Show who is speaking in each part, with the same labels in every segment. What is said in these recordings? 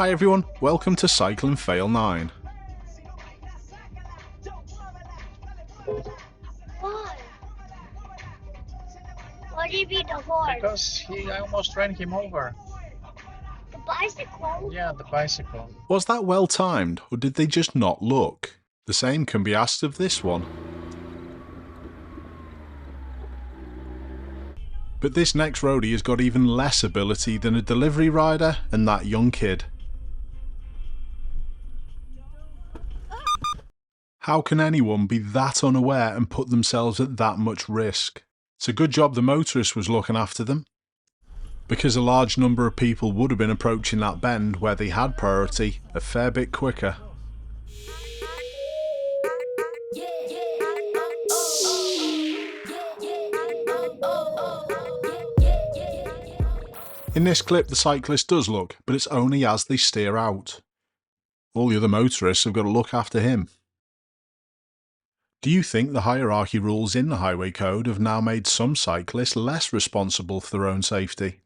Speaker 1: Hi everyone, welcome to Cycle and Fail 9.
Speaker 2: Why? Why did he beat the horse?
Speaker 3: Because I almost ran him over.
Speaker 2: The bicycle?
Speaker 3: Yeah, the bicycle.
Speaker 1: Was that well timed, or did they just not look? The same can be asked of this one. But this next roadie has got even less ability than a delivery rider and that young kid. How can anyone be that unaware and put themselves at that much risk? It's a good job the motorist was looking after them, because a large number of people would have been approaching that bend where they had priority a fair bit quicker. In this clip the cyclist does look, but it's only as they steer out. All the other motorists have got to look after him. Do you think the hierarchy rules in the highway code have now made some cyclists less responsible for their own safety?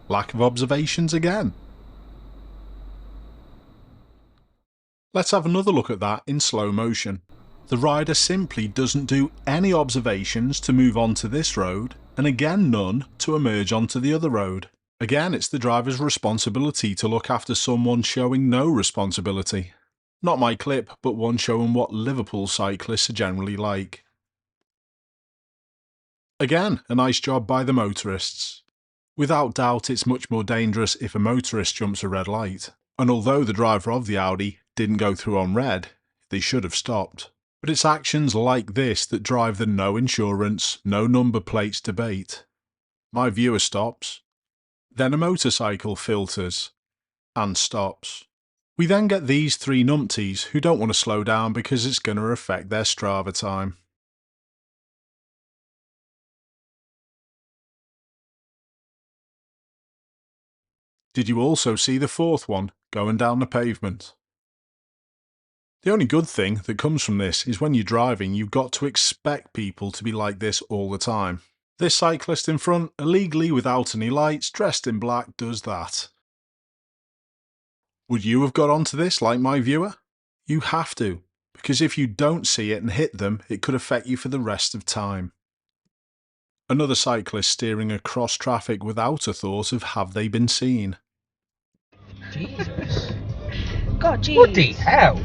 Speaker 1: Lack of observations again? Let's have another look at that in slow motion. The rider simply doesn't do any observations to move onto this road, and again none to emerge onto the other road. Again, it's the driver's responsibility to look after someone showing no responsibility. Not my clip, but one showing what Liverpool cyclists are generally like. Again, a nice job by the motorists. Without doubt it's much more dangerous if a motorist jumps a red light, and although the driver of the Audi didn't go through on red, they should have stopped. But it's actions like this that drive the no insurance, no number plates debate. My viewer stops, then a motorcycle filters, and stops. We then get these three numpties who don't want to slow down because it's going to affect their Strava time. Did you also see the fourth one going down the pavement? The only good thing that comes from this is when you're driving you've got to expect people to be like this all the time. This cyclist in front, illegally without any lights, dressed in black, does that. Would you have got onto this like my viewer? You have to, because if you don't see it and hit them, it could affect you for the rest of time. Another cyclist steering across traffic without a thought of have they been seen.
Speaker 3: Jesus.
Speaker 4: God, jeez.
Speaker 3: What the hell?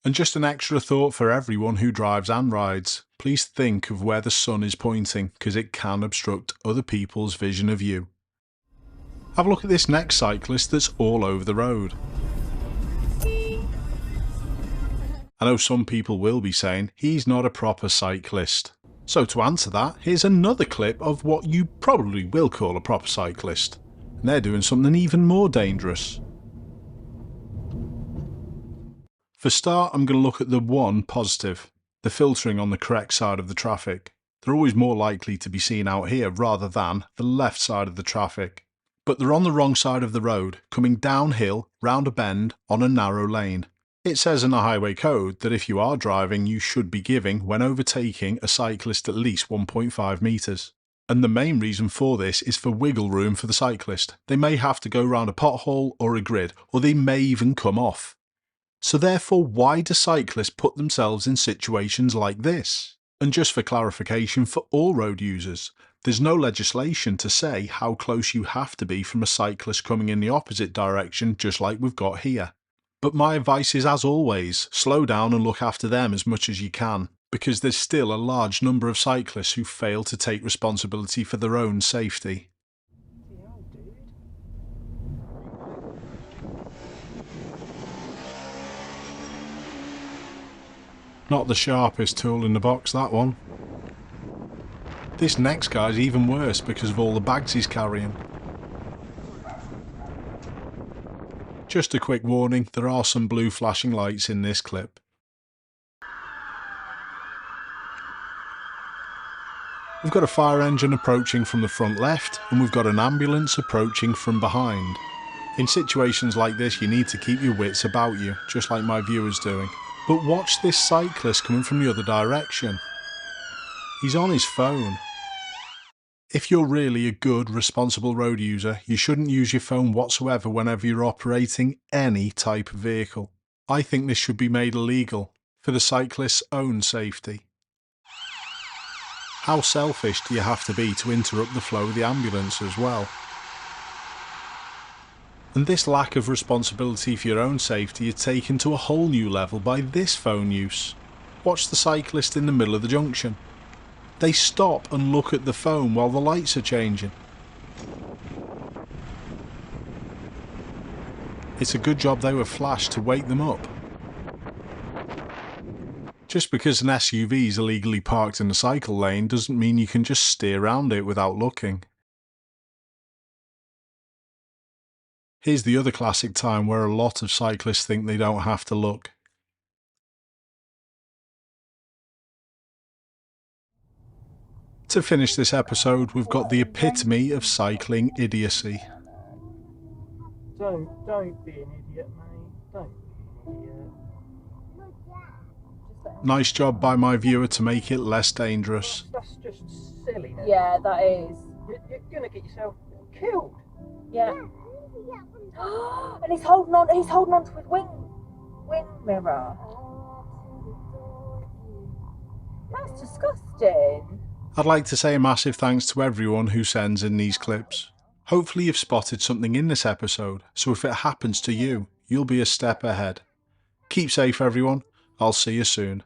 Speaker 1: And just an extra thought for everyone who drives and rides, please think of where the sun is pointing, because it can obstruct other people's vision of you. Have a look at this next cyclist that's all over the road. I know some people will be saying he's not a proper cyclist. So to answer that, here's another clip of what you probably will call a proper cyclist. And they're doing something even more dangerous. For start, I'm going to look at the one positive, the filtering on the correct side of the traffic. They're always more likely to be seen out here rather than the left side of the traffic. But they're on the wrong side of the road, coming downhill, round a bend, on a narrow lane. It says in the highway code that if you are driving you should be giving, when overtaking, a cyclist at least 1.5 metres. And the main reason for this is for wiggle room for the cyclist. They may have to go round a pothole or a grid, or they may even come off. So therefore, why do cyclists put themselves in situations like this? And just for clarification for all road users, there's no legislation to say how close you have to be from a cyclist coming in the opposite direction, just like we've got here. But my advice is, as always, slow down and look after them as much as you can, because there's still a large number of cyclists who fail to take responsibility for their own safety. Not the sharpest tool in the box, that one. This next guy's even worse because of all the bags he's carrying. Just a quick warning, there are some blue flashing lights in this clip. We've got a fire engine approaching from the front left, and we've got an ambulance approaching from behind. In situations like this you need to keep your wits about you, just like my viewer's doing. But watch this cyclist coming from the other direction. He's on his phone. If you're really a good, responsible road user, you shouldn't use your phone whatsoever whenever you're operating any type of vehicle. I think this should be made illegal, for the cyclist's own safety. How selfish do you have to be to interrupt the flow of the ambulance as well? And this lack of responsibility for your own safety is taken to a whole new level by this phone use. Watch the cyclist in the middle of the junction. They stop and look at the phone while the lights are changing. It's a good job they were flashed to wake them up. Just because an SUV is illegally parked in a cycle lane doesn't mean you can just steer around it without looking. Here's the other classic time where a lot of cyclists think they don't have to look. To finish this episode, we've got the epitome of cycling idiocy.
Speaker 3: Don't be an idiot, mate. Don't be an idiot.
Speaker 1: Nice job by my viewer to make it less dangerous.
Speaker 3: That's just silliness.
Speaker 4: Yeah, that is.
Speaker 3: You're gonna get yourself killed.
Speaker 4: Yeah. And he's holding on to his wing mirror. That's disgusting.
Speaker 1: I'd like to say a massive thanks to everyone who sends in these clips. Hopefully you've spotted something in this episode, so if it happens to you, you'll be a step ahead. Keep safe everyone, I'll see you soon.